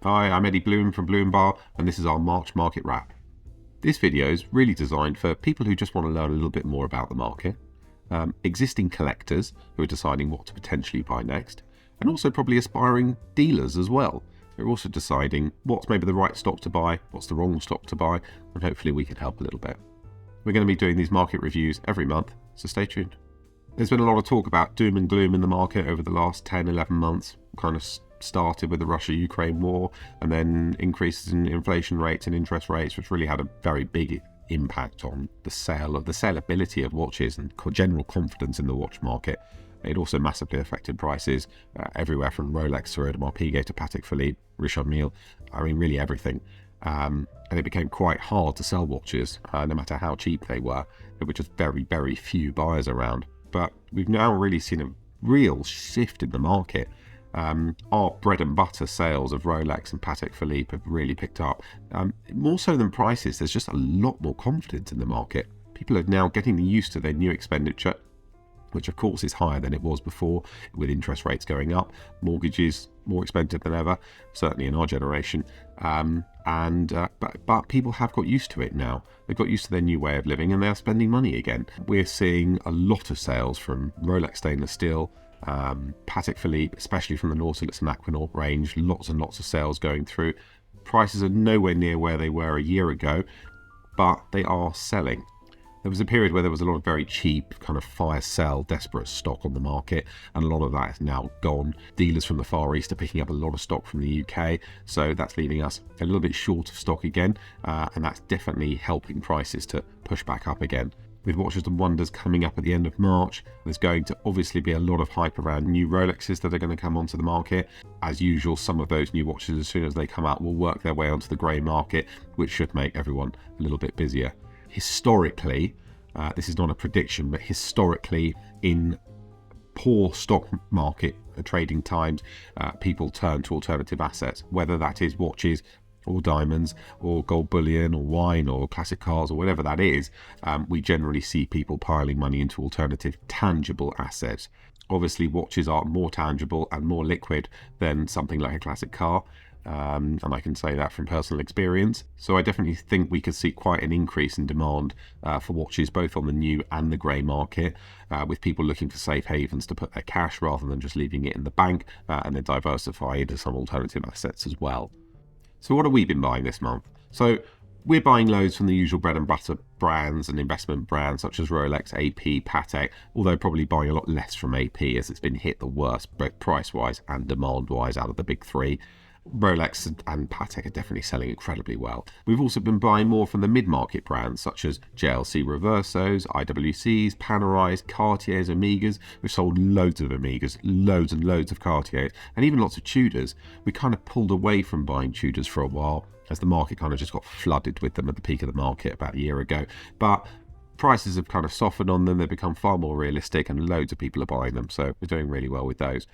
Hi, I'm Eddie Bloom from Bloombar, and this is our March market wrap. This video is really designed for people who just want to learn a little bit more about the market, existing collectors who are deciding what to potentially buy next, and also probably aspiring dealers as well. They're also deciding what's maybe the right stock to buy, what's the wrong stock to buy, and hopefully we can help a little bit. We're going to be doing these market reviews every month, so stay tuned. There's been a lot of talk about doom and gloom in the market over the last 10, 11 months, kind of started with the Russia-Ukraine war and then increases in inflation rates and interest rates, which really had a very big impact on the saleability of watches and general confidence in the watch market. It also massively affected prices everywhere from Rolex to Audemars Piguet to Patek Philippe, Richard Mille, really everything. And it became quite hard to sell watches, no matter how cheap they were. There were just very, very few buyers around. But we've now really seen a real shift in the market. Our bread and butter sales of Rolex and Patek Philippe have really picked up. More so than prices, there's just a lot more confidence in the market. People are now getting used to their new expenditure, which of course is higher than it was before, with interest rates going up, mortgages more expensive than ever, certainly in our generation. But people have got used to it now. They've got used to their new way of living and they are spending money again. We're seeing a lot of sales from Rolex stainless steel, Patek Philippe, especially from the Nautilus and Aquanaut range, lots and lots of sales going through. Prices are nowhere near where they were a year ago, but they are selling. There was a period where there was a lot of very cheap kind of fire sell, desperate stock on the market, and a lot of that is now gone. Dealers from the Far East are picking up a lot of stock from the UK, so that's leaving us a little bit short of stock again, and that's definitely helping prices to push back up again. With Watches and Wonders coming up at the end of March, there's going to obviously be a lot of hype around new Rolexes that are going to come onto the market. As usual, some of those new watches, as soon as they come out, will work their way onto the grey market, which should make everyone a little bit busier. Historically, this is not a prediction, but historically in poor stock market trading times, people turn to alternative assets, whether that is watches or diamonds or gold bullion or wine or classic cars or whatever that is. We generally see people piling money into alternative tangible assets. Obviously watches are more tangible and more liquid than something like a classic car, and I can say that from personal experience. So I definitely think we could see quite an increase in demand for watches, both on the new and the grey market, with people looking for safe havens to put their cash rather than just leaving it in the bank, and then diversify into some alternative assets as well. So what have we been buying this month? So we're buying loads from the usual bread and butter brands and investment brands such as Rolex, AP, Patek, although probably buying a lot less from AP as it's been hit the worst, both price-wise and demand-wise out of the big three. Rolex and Patek are definitely selling incredibly well. We've also been buying more from the mid-market brands such as JLC Reversos, IWCs, Panerais, Cartiers, Omegas. We've sold loads of Omegas, loads and loads of Cartiers, and even lots of Tudors. We kind of pulled away from buying Tudors for a while as the market kind of just got flooded with them at the peak of the market about a year ago. But prices have kind of softened on them. They've become far more realistic and loads of people are buying them. So we're doing really well with those.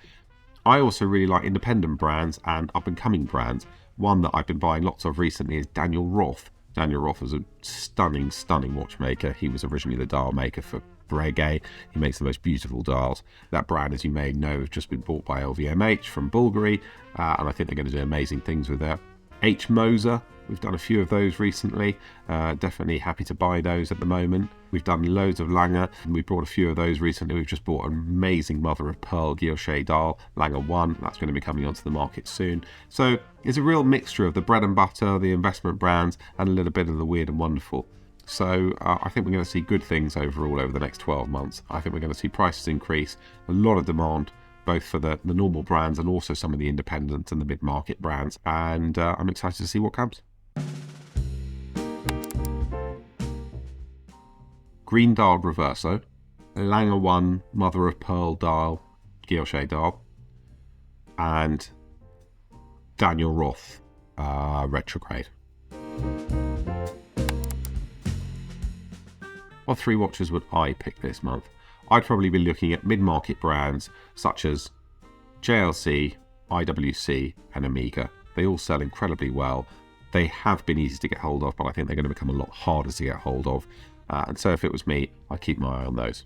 I also really like independent brands and up-and-coming brands. One that I've been buying lots of recently is Daniel Roth. Daniel Roth is a stunning, stunning watchmaker. He was originally the dial maker for Breguet. He makes the most beautiful dials. That brand, as you may know, has just been bought by LVMH from Bulgari, and I think they're going to do amazing things with that. H. Moser, we've done a few of those recently. Definitely happy to buy those at the moment. We've done loads of Lange, and we bought a few of those recently. We've just bought an amazing mother of pearl guilloche dial, Lange 1. That's going to be coming onto the market soon. So it's a real mixture of the bread and butter, the investment brands, and a little bit of the weird and wonderful. So I think we're going to see good things overall over the next 12 months. I think we're going to see prices increase, a lot of demand, both for the normal brands and also some of the independent and the mid-market brands. And I'm excited to see what comes. Green dial Reverso, Lange 1 mother of pearl dial, guilloche dial, and Daniel Roth retrograde. What three watches would I pick this month? I'd probably be looking at mid-market brands such as JLC, IWC and Omega. They all sell incredibly well. They have been easy to get hold of, but I think they're going to become a lot harder to get hold of. And so if it was me, I'd keep my eye on those.